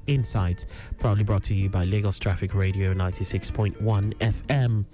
Insights, proudly brought to you by Lagos Traffic Radio 96.1 FM.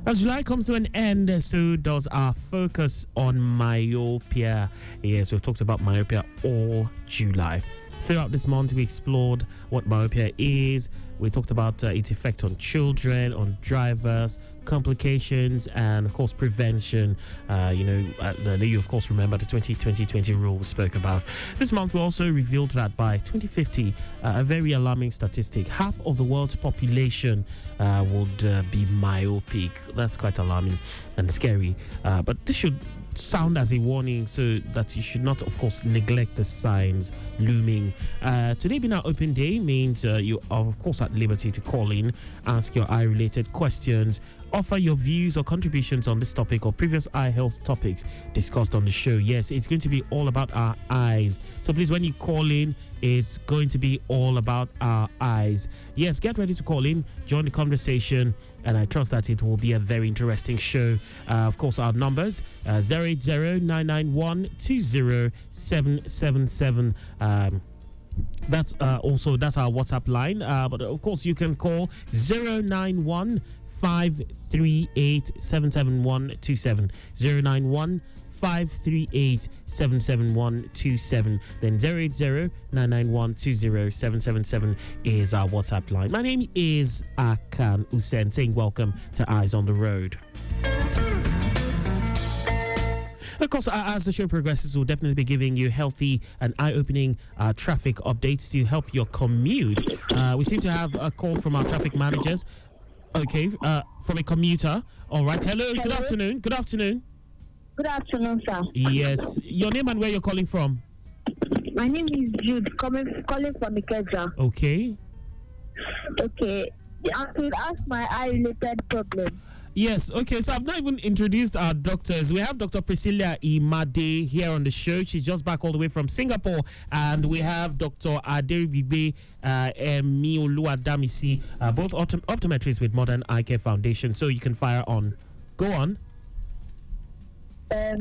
As July comes to an end, so does our focus on myopia. Yes, we've talked about myopia all July. Throughout this month, we explored what myopia is. We talked about its effect on children, on drivers, complications, and of course prevention. You of course remember the 2020 rule we spoke about. This month we also revealed that by 2050, a very alarming statistic: half of the world's population would be myopic. That's quite alarming and scary. But this should sound as a warning so that you should not, of course, neglect the signs looming. Today being our open day means you are, of course, at liberty to call in, ask your eye-related questions, offer your views or contributions on this topic or previous eye health topics discussed on the show. Yes, it's going to be all about our eyes. So please, when you call in, it's going to be all about our eyes. Yes, get ready to call in, join the conversation, and I trust that it will be a very interesting show. Of course, our numbers, 080-991-20777. That's our WhatsApp line. But of course, you can call 091-538-77127. 091-538-77127. Then 080-991-20777 is our WhatsApp line. My name is Akan Usen, saying welcome to Eyes on the Road. Of course, as the show progresses, we'll definitely be giving you healthy and eye-opening traffic updates to help your commute. We seem to have a call from our traffic managers. Okay, from a commuter. All right. Hello. Good afternoon. Good afternoon. Good afternoon, sir. Yes. Your name and where you're calling from? My name is Jude, calling from Ikeja. Okay. Okay. I could ask my eye-related problem. Yes, okay, so I've not even introduced our doctors. We have Dr. Priscilia Imade here on the show. She's just back all the way from Singapore. And we have Dr. Aderibigbe Emioluwadamisi, both optometrists with Modern Eye Care Foundation. So you can fire on. Go on. I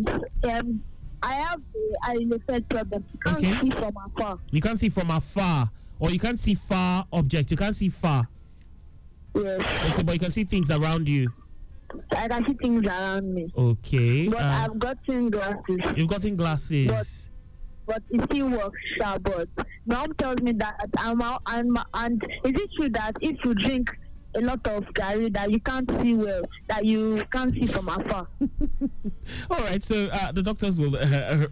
have the eye-related problem. You can't see from afar. You can't see from afar. Or you can't see far objects. You can't see far. Yes. Okay, but you can see things around you. I can see things around me. Okay. But I've gotten glasses. You've gotten glasses. But it still works, sir. But mom tells me that and is it true that if you drink a lot of gari that you can't see well, that you can't see from afar? All right, so the doctors will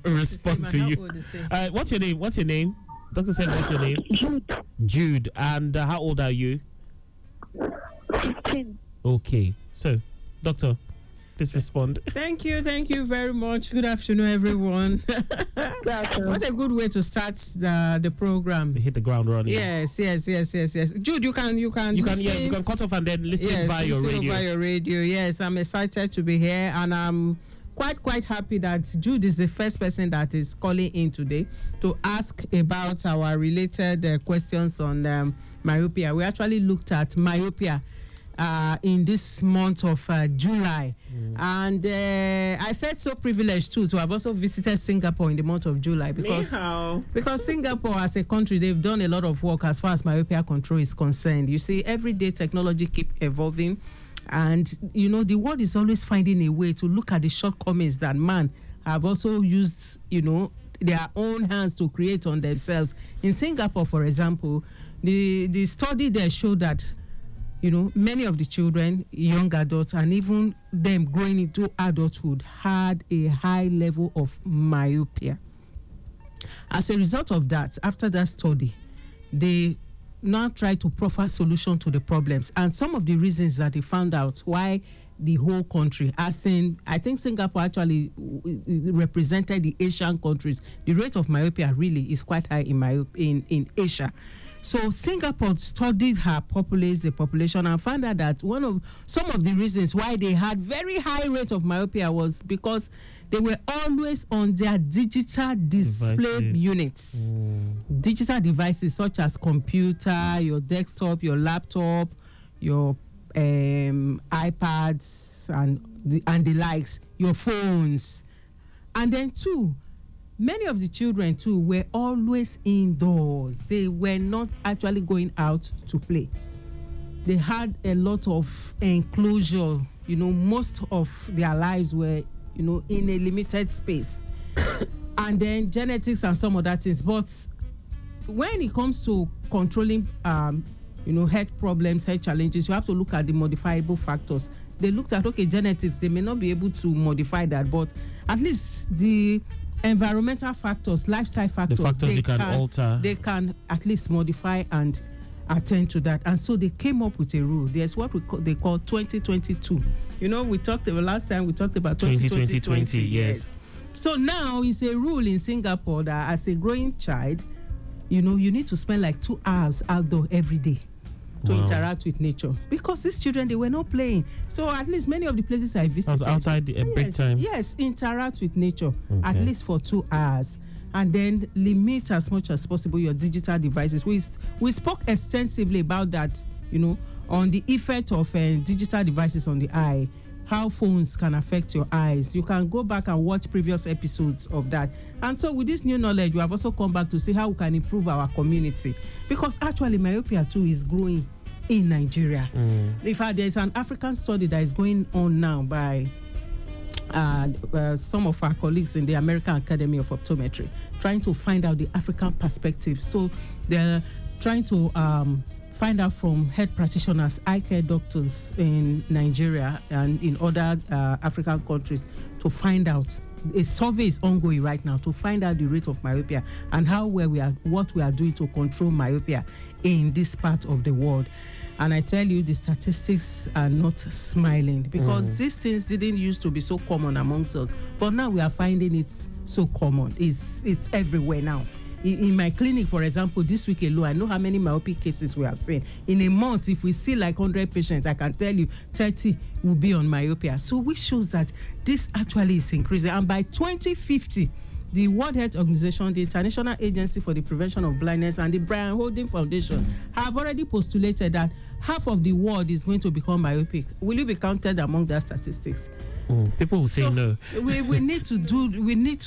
respond to you. What's your name? What's your name? Doctor said, what's your name? Jude. Jude. And how old are you? 15. Okay, so doctor, please respond. Thank you very much. Good afternoon, everyone. Good afternoon. What a good way to start the program. Hit the ground running. Yes. Jude, you can cut off and then listen via your radio. Yes, I'm excited to be here, and I'm quite happy that Jude is the first person that is calling in today to ask about our related questions on myopia. We actually looked at myopia in this month of July. And I felt so privileged too to have also visited Singapore in the month of July because Singapore as a country, they've done a lot of work as far as myopia control is concerned. You see, everyday technology keep evolving, and you know the world is always finding a way to look at the shortcomings that man have also used, their own hands to create on themselves. In Singapore, for example, the study there showed that many of the children, young adults, and even them growing into adulthood had a high level of myopia. As a result of that, after that study, they now try to proffer solution to the problems. And some of the reasons that they found out why the whole country, as in, I think Singapore actually represented the Asian countries. The rate of myopia really is quite high in Asia. So Singapore studied the population, and found out that some of the reasons why they had very high rate of myopia was because they were always on their digital display units. Digital devices such as computer, your desktop, your laptop, your iPads and the likes, your phones. And then two, many of the children too were always indoors. They were not actually going out to play. They had a lot of enclosure. Most of their lives were, in a limited space. And then genetics and some other things. But when it comes to controlling, health problems, health challenges, you have to look at the modifiable factors. They looked at, genetics, they may not be able to modify that, but at least the environmental factors, lifestyle factors, the factors you can alter. They can at least modify and attend to that. And so they came up with a rule. There's what they call 2022. We talked about last time, we talked about 2020. Yes. So now it's a rule in Singapore that as a growing child, you need to spend like 2 hours outdoor every day to interact with nature, because these children, they were not playing. So at least many of the places I visited, was outside break time. Yes, interact with nature at least for 2 hours, and then limit as much as possible your digital devices. We spoke extensively about that, on the effect of digital devices on the eye, how phones can affect your eyes. You can go back and watch previous episodes of that. And so with this new knowledge, we have also come back to see how we can improve our community, because actually myopia too is growing in Nigeria. In fact, there's an African study that is going on now by some of our colleagues in the American Academy of Optometry, trying to find out the African perspective. So they're trying to find out from health practitioners, eye care doctors in Nigeria and in other African countries to find out. A survey is ongoing right now to find out the rate of myopia and what we are doing to control myopia in this part of the world. And I tell you, the statistics are not smiling, because these things didn't used to be so common amongst us, but now we are finding it so common. It's everywhere now. In my clinic, for example, this week alone, I know how many myopic cases we have seen. In a month, if we see like 100 patients, I can tell you 30 will be on myopia. So which shows that this actually is increasing. And by 2050, the World Health Organization, the International Agency for the Prevention of Blindness, and the Brian Holding Foundation have already postulated that half of the world is going to become myopic. Will you be counted among that statistics? People will say no. we need to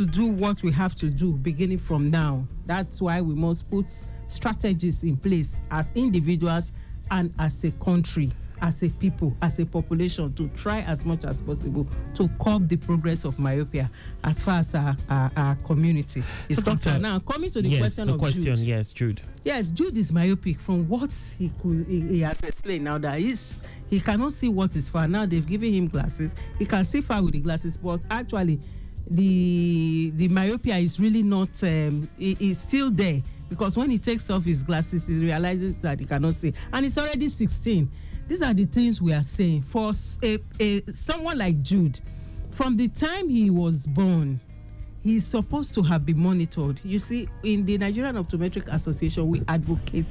do what we have to do beginning from now. That's why we must put strategies in place as individuals and as a country, as a people, as a population, to try as much as possible to curb the progress of myopia as far as our community is concerned. Now, coming to the question of Jude. Yes, Jude. Yes, Jude is myopic from what he has explained now, that he cannot see what is far. Now they've given him glasses. He can see far with the glasses, but actually the myopia is really not, it's still there, because when he takes off his glasses, he realizes that he cannot see. And it's already 16. These are the things we are saying. For someone like Jude, from the time he was born, he's supposed to have been monitored. You see, in the Nigerian Optometric Association, we advocate,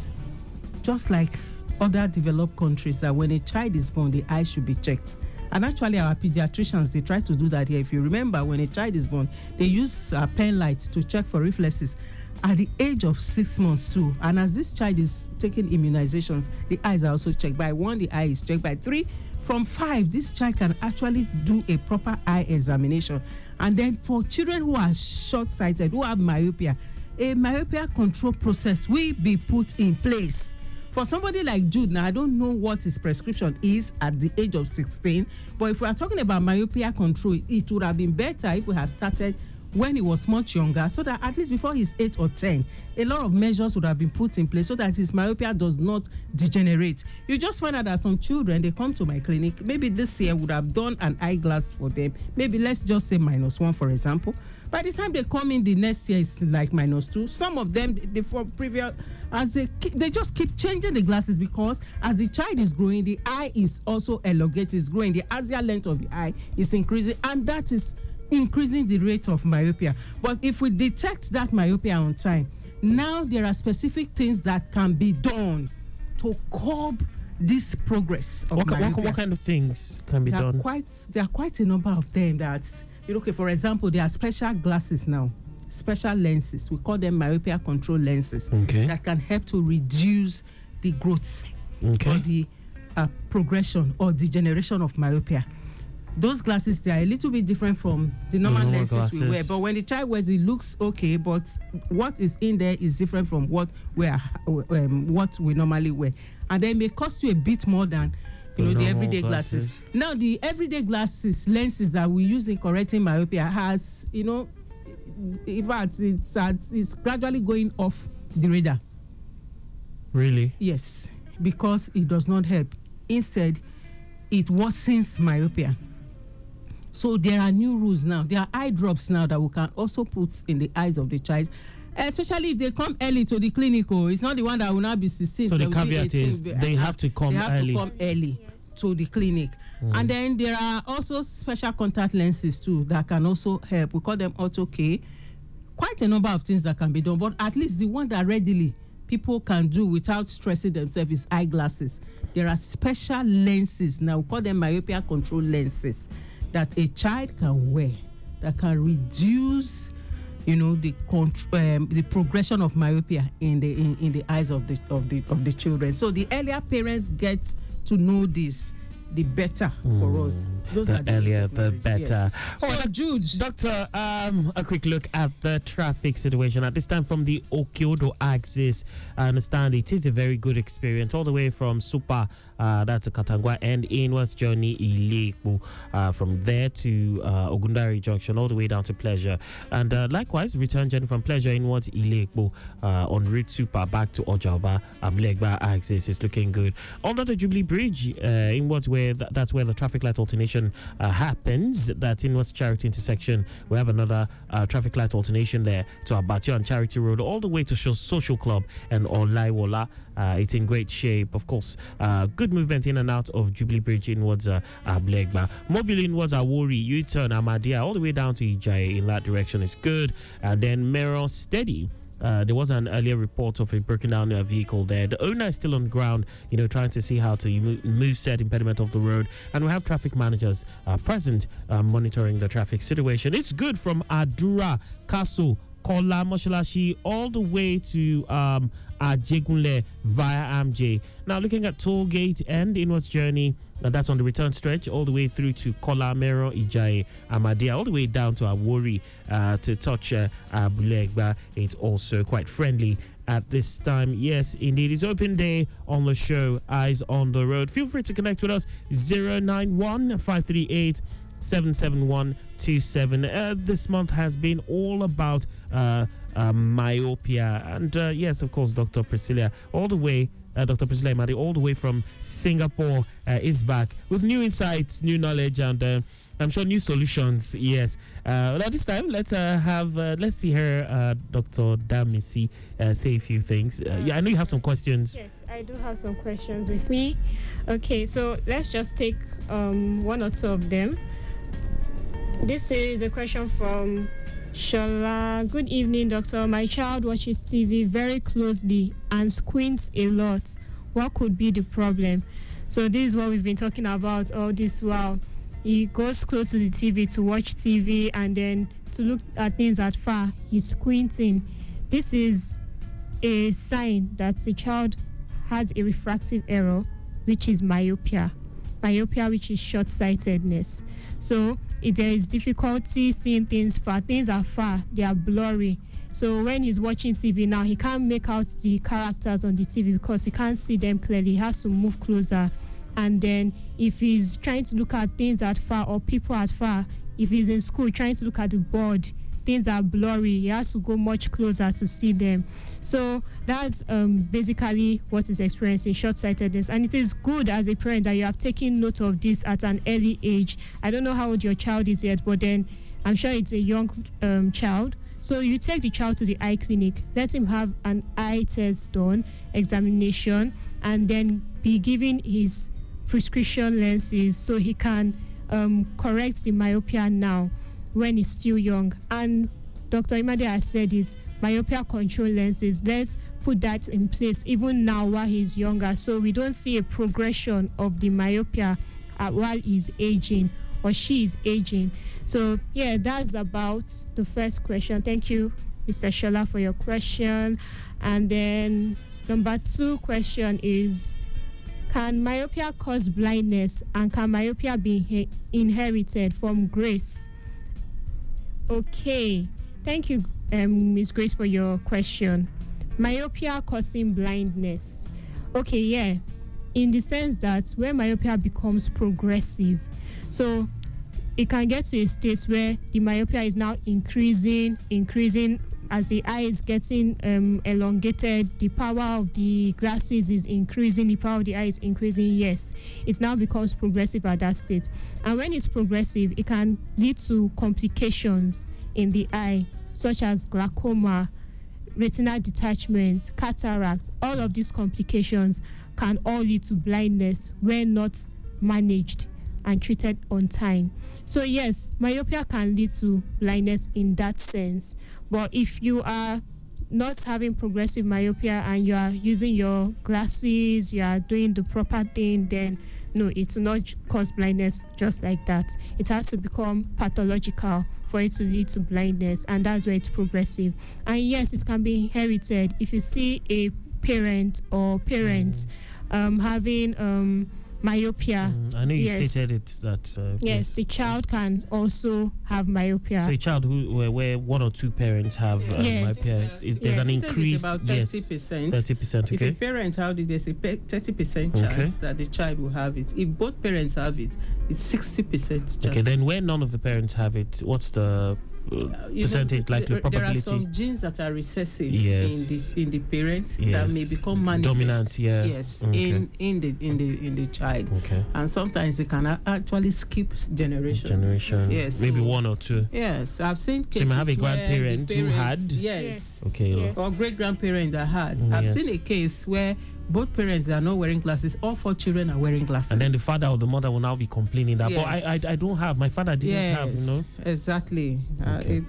just like other developed countries, that when a child is born, the eye should be checked. And actually, our pediatricians, they try to do that here. If you remember, when a child is born, they use a pen light to check for reflexes at the age of 6 months too. And as this child is taking immunizations, the eyes are also checked. By 1, the eye is checked. By 3, from 5, this child can actually do a proper eye examination. And then for children who are short-sighted, who have myopia, a myopia control process will be put in place. For somebody like Jude, now I don't know what his prescription is at the age of 16, but if we are talking about myopia control, it would have been better if we had started when he was much younger, so that at least before he's 8 or 10, a lot of measures would have been put in place so that his myopia does not degenerate. You just find out that some children, they come to my clinic, maybe this year would have done an eyeglass for them, maybe let's just say -1, for example. By the time they come in the next year, it's like -2. Some of them, they just keep changing the glasses, because as the child is growing, the eye is also elongated, is growing. The axial length of the eye is increasing, and that is increasing the rate of myopia. But if we detect that myopia on time, now there are specific things that can be done to curb this progress of myopia. What kind of things can be done? There are quite a number of them that, for example, there are special glasses now, special lenses. We call them myopia control lenses, that can help to reduce the growth or the progression or degeneration of myopia. those glasses, they are a little bit different from the normal lenses we wear. glasses. But when the child wears, it looks okay, but what is in there is different from what we normally wear, and they may cost you a bit more than the everyday glasses. Now, the everyday glasses lenses that we use in correcting myopia has, in fact, it's gradually going off the radar. Really? Yes, because it does not help. Instead, it worsens myopia. So there are new rules now. There are eye drops now that we can also put in the eyes of the child, especially if they come early to the clinic. It's not the one that will not be 16. So the caveat 18, is they have to come early. To come early to the clinic. And then there are also special contact lenses too that can also help. We call them auto-K. Quite a number of things that can be done, but at least the one that readily people can do without stressing themselves is eyeglasses. There are special lenses now, we call them myopia control lenses, that a child can wear that can reduce, the progression of myopia in the eyes of the children. So the earlier parents get to know this, the better for us. The earlier, the better. Yes. So, Jude. Doctor, a quick look at the traffic situation. At this time from the Okyodo axis, I understand it is a very good experience all the way from Super, that's a Katangwa, and inwards journey Ilekbo, from there to Ogundari Junction, all the way down to Pleasure. And likewise, return journey from Pleasure inwards Ilekbo on route Super back to Ojaba, Legba axis is looking good. Under the Jubilee Bridge, inwards where that's where the traffic light alternation happens. That's inwards Charity intersection. We have another traffic light alternation there to Abatio and Charity Road, all the way to Social Club and Olaiwola. It's in great shape. Of course, good movement in and out of Jubilee Bridge inwards Blegba. Mobile inwards Awori, U-turn Amadia, all the way down to Ijai in that direction is good. And then Meron steady. There was an earlier report of a broken down vehicle there. The owner is still on ground, trying to see how to move said impediment of the road. And we have traffic managers present monitoring the traffic situation. It's good from Adura, Kaso, Kola, Moshalashi, all the way to Ajegunle via AMJ. Now, looking at toll gate and inwards journey, that's on the return stretch, all the way through to Kola, Mero, Ijai, Amadia, all the way down to Awori to touch Bulegba. It's also quite friendly at this time. Yes, indeed, it's open day on the show, Eyes on the Road. Feel free to connect with us, 091 538 77127. This month has been all about myopia, and yes, of course, Dr. Priscilia, all the way. Dr. Priscilia Imade, all the way from Singapore, is back with new insights, new knowledge, and I'm sure new solutions. Yes. Now this time, let's see her, Dr. Damisi, say a few things. I know you have some questions. Yes, I do have some questions with me. Okay, so let's just take one or two of them. This is a question from Shola. Good evening, doctor. My child watches TV very closely and squints a lot. What could be the problem? So this is what we've been talking about all this while. He goes close to the TV to watch TV, and then to look at things at far, he's squinting. This is a sign that the child has a refractive error, which is myopia, which is short-sightedness. So if there is difficulty seeing things far, things are far, they are blurry. So when he's watching TV now, he can't make out the characters on the TV because he can't see them clearly. He has to move closer. And then if he's trying to look at things at far or people at far, if he's in school trying to look at the board, things are blurry. He has to go much closer to see them. So that's basically what is experiencing short-sightedness. And it is good as a parent that you have taken note of this at an early age. I don't know how old your child is yet, but then I'm sure it's a young child. So you take the child to the eye clinic, let him have an eye test done, examination, and then be given his prescription lenses so he can correct the myopia now when he's still young. And Dr. Imade has said it, myopia control lenses, let's put that in place even now while he's younger, so we don't see a progression of the myopia while he's aging or she is aging. So yeah, that's about the first question. Thank you, Mr. Shola, for your question. And then number 2 question is, Can myopia cause blindness, and can myopia be inherited from Grace? Okay, thank you, Ms. Grace, for your question. Myopia causing blindness. Okay, yeah, in the sense that when myopia becomes progressive, so it can get to a state where the myopia is now increasing as the eye is getting elongated, the power of the glasses is increasing, the power of the eye is increasing. Yes, it now becomes progressive at that state. And when it's progressive, it can lead to complications in the eye, such as glaucoma, retinal detachment, cataract. All of these complications can all lead to blindness when not managed and treated on time. So yes, myopia can lead to blindness in that sense. But if you are not having progressive myopia and you are using your glasses, you are doing the proper thing, then no, it will not cause blindness just like that. It has to become pathological for it to lead to blindness, and that's where it's progressive. And yes, it can be inherited. If you see a parent or parents having myopia. I know you stated it that yes, the child can also have myopia. So a child where one or two parents have myopia, there's an increase. About 30%. 30%. Okay. If a parent has it, there's a 30% chance that the child will have it. If both parents have it, it's 60% chance. Okay. Then when none of the parents have it, what's the percentage, like the probability? There are some genes that are recessive Yes. in the parent Yes. that may become manifest. Dominant, yeah. Yes, Okay. in the child. Okay. And sometimes they can actually skip generations. Yes. Maybe one or two. Yes, I've seen So cases you may have a where grandparent the who parents- had. Yes. Okay. Yes. Or great grandparent that had. I've Yes. seen a case where both parents are not wearing glasses. All 4 children are wearing glasses. And then the father or the mother will now be complaining that, Yes. but I don't have. My father didn't have. You know. Exactly. Okay.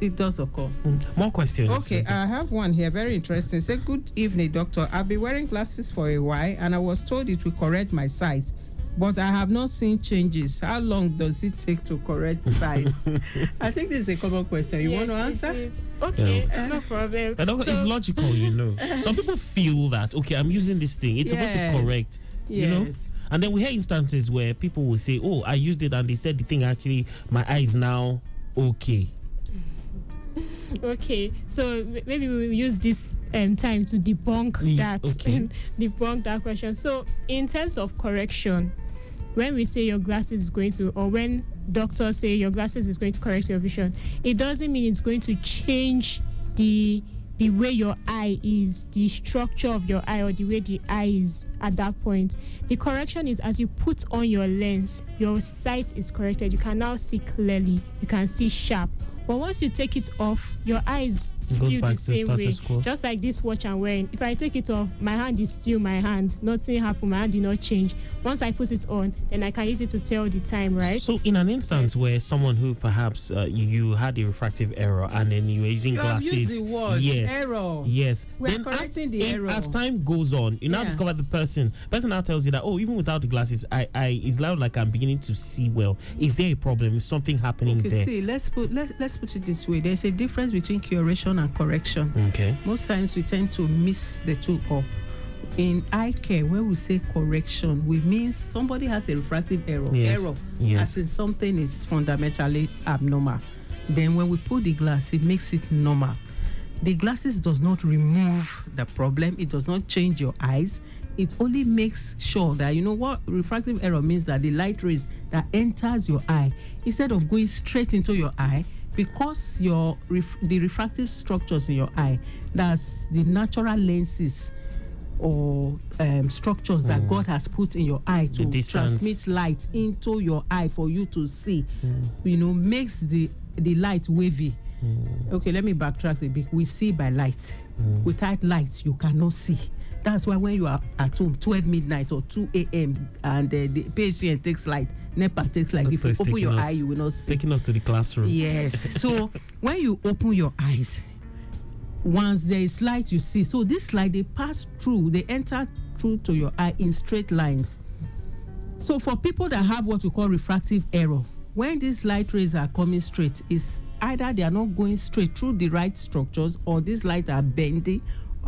It does occur. More questions. Okay, I have one here, very interesting. Say, good evening, doctor. I've been wearing glasses for a while and I was told it will correct my sight, but I have not seen changes. How long does it take to correct sight? I think this is a common question. You want to answer? Okay, no problem. It's logical, you know. Some people feel that, okay, I'm using this thing. It's supposed to correct, you know. And then we hear instances where people will say, oh, I used it and they said the thing actually, my eye is now okay. Okay, so maybe we'll use this time to debunk that. Debunk that question. So in terms of correction, when we say your glasses is going to, or when doctors say your glasses is going to correct your vision, it doesn't mean it's going to change the way your eye is, the structure of your eye, or the way the eye is at that point. The correction is as you put on your lens, your sight is corrected. You can now see clearly, you can see sharp. But once you take it off, your eyes still the same way. Just like this watch I'm wearing. If I take it off, my hand is still my hand. Nothing happened. My hand did not change. Once I put it on, then I can use it to tell the time, right? So in an instance where someone who perhaps you had a refractive error and then you were using glasses. Used the word error. Yes. We're then correcting the error. As time goes on, you now discover the person now tells you that, oh, even without the glasses, it's like I'm beginning to see well. Is there a problem? Is something happening there? See, let's put it this way. There's a difference between curation and correction. Okay. Most times we tend to mix the two up. In eye care, when we say correction, we mean somebody has a refractive error. As in something is fundamentally abnormal. Then when we put the glass, it makes it normal. The glasses does not remove the problem. It does not change your eyes. It only makes sure that, you know what refractive error means, that the light rays that enters your eye, instead of going straight into your eye, because the refractive structures in your eye, that's the natural lenses or structures that God has put in your eye to transmit light into your eye for you to see, you know, makes the light wavy. Okay, let me backtrack a bit. We see by light. Without light, you cannot see. That's why when you are at home, 12 midnight or 2 a.m. and the patient takes light, NEPA takes light. If you open your eye, you will not see. Taking us to the classroom. Yes. So when you open your eyes, once there is light, you see. So this light, they pass through, they enter through to your eye in straight lines. So for people that have what we call refractive error, when these light rays are coming straight, it's either they are not going straight through the right structures, or these lights are bending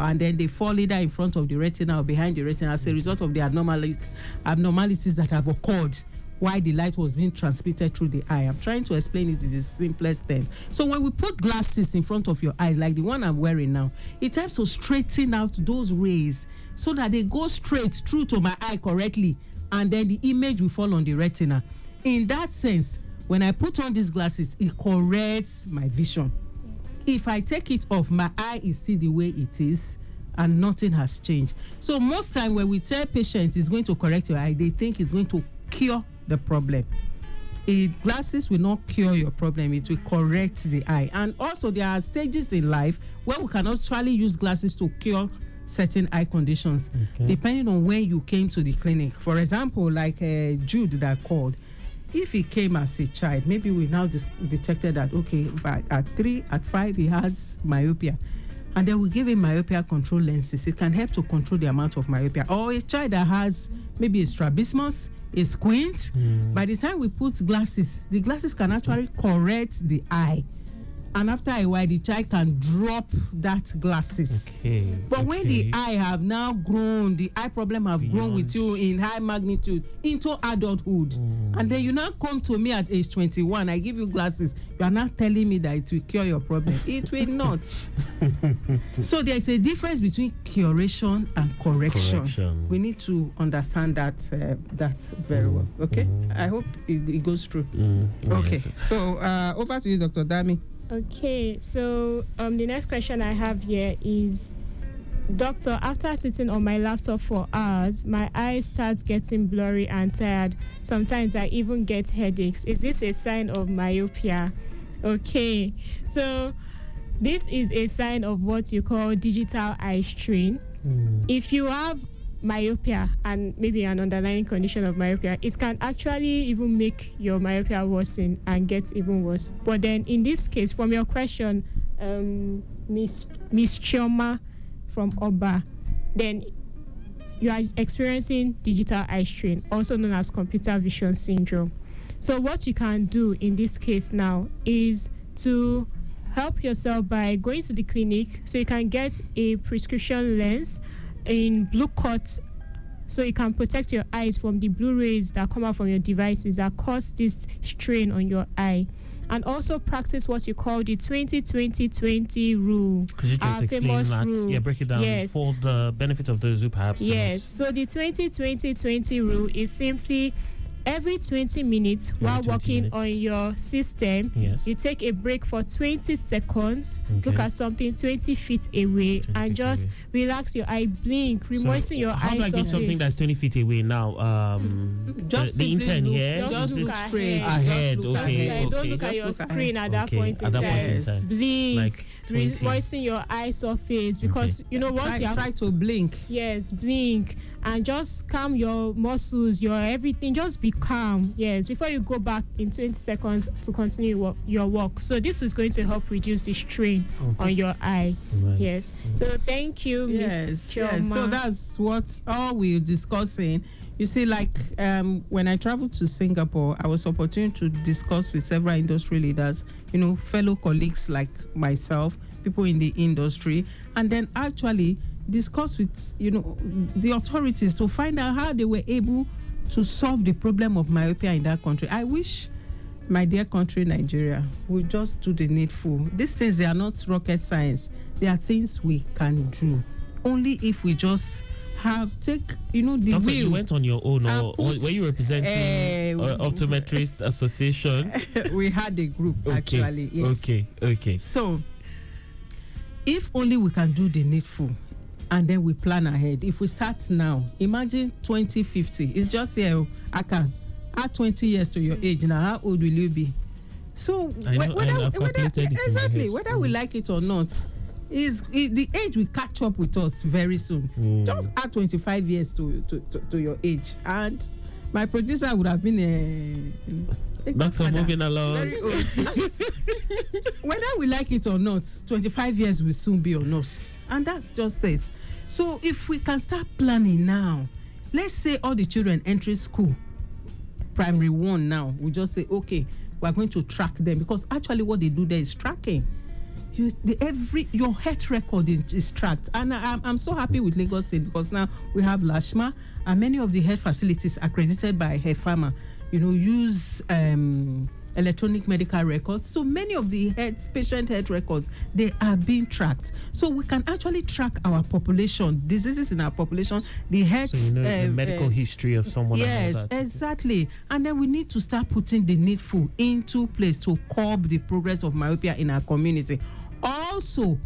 and then they fall either in front of the retina or behind the retina as a result of the abnormalities that have occurred while the light was being transmitted through the eye. I'm trying to explain it in the simplest term. So when we put glasses in front of your eyes, like the one I'm wearing now, it helps to straighten out those rays so that they go straight through to my eye correctly, and then the image will fall on the retina. In that sense, when I put on these glasses, it corrects my vision. If I take it off, my eye is still the way it is and nothing has changed. So most time when we tell patients it's going to correct your eye, they think it's going to cure the problem. Glasses will not cure your problem, it will correct the eye. And also there are stages in life where we can actually use glasses to cure certain eye conditions, depending on when you came to the clinic. For example, like Jude that called, if he came as a child, maybe we now detected that, okay, but at 3, at 5, he has myopia. And then we give him myopia control lenses. It can help to control the amount of myopia. Or a child that has maybe a strabismus, a squint. By the time we put glasses, the glasses can actually correct the eye. And after a while, the child can drop that glasses. But when the eye have now grown, the eye problem have grown with you in high magnitude into adulthood, and then you now come to me at age 21, I give you glasses, you are not telling me that it will cure your problem. It will not. So there is a difference between curation and correction. We need to understand that very well. Okay, I hope it goes through. Okay, yes. So over to you, Dr. Dami. Okay, so the next question I have here is, Doctor, after sitting on my laptop for hours, my eyes start getting blurry and tired. Sometimes I even get headaches. Is this a sign of myopia? Okay, so this is a sign of what you call digital eye strain. If you have myopia and maybe an underlying condition of myopia, it can actually even make your myopia worsen and get even worse. But then in this case, from your question, Miss Chioma from Oba, then you are experiencing digital eye strain, also known as computer vision syndrome. So what you can do in this case now is to help yourself by going to the clinic so you can get a prescription lens in blue cut, so you can protect your eyes from the blue rays that come out from your devices that cause this strain on your eye. And also practice what you call the 20-20-20 rule. Could you just explain that? Rule. Yeah, break it down. Yes. For the benefit of those who perhaps Yes. So the 20-20-20 rule is simply every 20 minutes while working on your system, you take a break for 20 seconds, look at something 20 feet away, and just relax your eye, blink, remoisten your how eyes. How do I get something that's 20 feet away now? Just the intern here? Just look straight. Ahead, okay. Don't look at your screen at that point in time. Blink, like moisten your eye surface, because you know once you try to blink. Yes, blink, and just calm your muscles, your everything. Just be calm, yes, before you go back in 20 seconds to continue your work. So this is going to help reduce the strain on your eye. Yes. So thank you, Miss Chioma. Yes. So that's what all we're discussing. You see, like when I traveled to Singapore, I was opportune to discuss with several industry leaders, fellow colleagues like myself, people in the industry, and then actually discuss with the authorities to find out how they were able to solve the problem of myopia in that country. I wish my dear country, Nigeria, would just do the needful. These things, they are not rocket science. They are things we can do. Only if we just take the Doctor, wheel. You went on your own, or were you representing Optometrist Association? We had a group, actually. Yes. Okay. So, if only we can do the needful, and then we plan ahead. If we start now, imagine 2050. It's just here. I can add 20 years to your age. Now, how old will you be? So, whether we like it or not, is the age will catch up with us very soon. Just add 25 years to your age, and my producer would have been Doctor moving along. Very old. Whether we like it or not, 25 years will soon be on us, and that's just it. So if we can start planning now, let's say all the children entering school, primary 1 now, we just say, okay, we're going to track them, because actually what they do there is tracking. your health record is tracked. And I'm so happy with Lagos State, because now we have LASHMA, and many of the health facilities accredited by FAAO, use electronic medical records. So many of the patient health records, they are being tracked. So we can actually track our population, diseases in our population, the health, so the medical history of someone. Yes, exactly. And then we need to start putting the needful into place to curb the progress of myopia in our community. Also,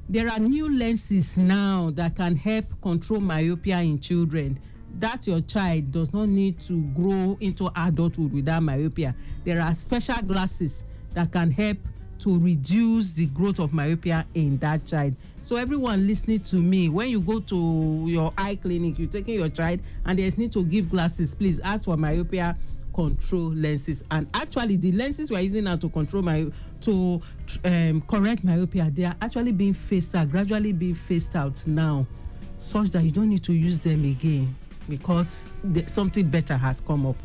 there are new lenses now that can help control myopia in children. That your child does not need to grow into adulthood without myopia. There are special glasses that can help to reduce the growth of myopia in that child. So everyone listening to me, when you go to your eye clinic, you're taking your child and there's need to give glasses, please ask for myopia control lenses. And actually the lenses we're using now to control correct myopia, they are actually being phased out, gradually being phased out now, such that you don't need to use them again, because something better has come up.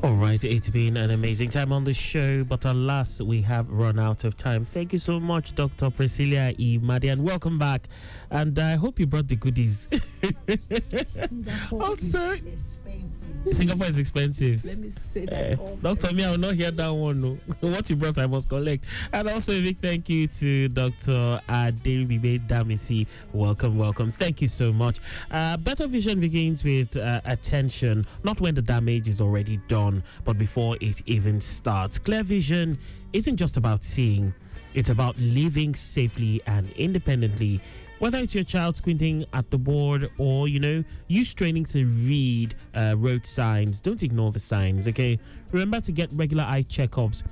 All right, it's been an amazing time on the show, but alas, we have run out of time. Thank you so much, Dr. Priscilia Imade, and welcome back. And I hope you brought the goodies. Singapore is expensive. Singapore is expensive. Let me say that. Doctor, me, I will not hear that one. No. What you brought, I must collect. And also a big thank you to Dr. Aderibigbe Emioluwadamisi. Welcome. Thank you so much. Better vision begins with attention, not when the damage is already done, but before it even starts. Clear vision isn't just about seeing, it's about living safely and independently. Whether it's your child squinting at the board or, you straining to read road signs, don't ignore the signs, okay? Remember to get regular eye checkups.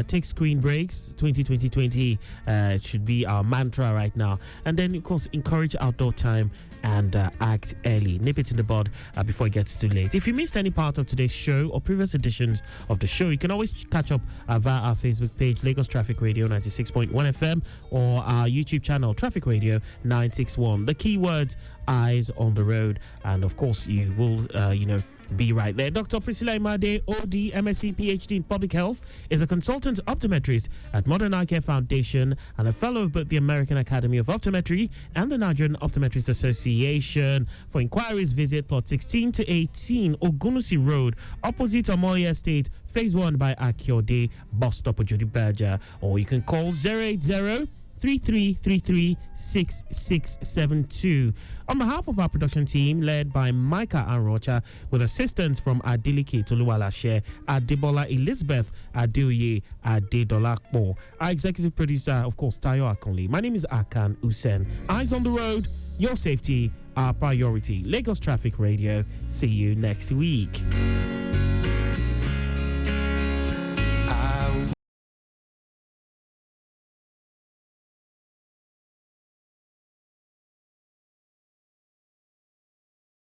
Take screen breaks. 2020 it should be our mantra right now. And then, of course, encourage outdoor time and act early. Nip it in the bud before it gets too late. If you missed any part of today's show or previous editions of the show, you can always catch up via our Facebook page, Lagos Traffic Radio 96.1 FM, or our YouTube channel, Traffic Radio 961. The keywords, eyes on the road. And of course, you will, be right there. Dr. Priscilia Imade, OD, MSc, PhD in Public Health, is a consultant optometrist at Modern Eye Care Foundation and a fellow of both the American Academy of Optometry and the Nigerian Optometrist Association. For inquiries, visit plot 16 to 18 Ogunusi Road, opposite Omori Estate, Phase 1 by Akiode, bus stop Ojodi Berger, or you can call 080-3333-6672. On behalf of our production team, led by Micah Anrocha, with assistance from Adeleke Toluwalashe, Adebola Elizabeth, Adeoye Adedolakpo. Our executive producer, of course, Tayo Akonli. My name is Akan Usen. Eyes on the road, your safety, our priority. Lagos Traffic Radio. See you next week.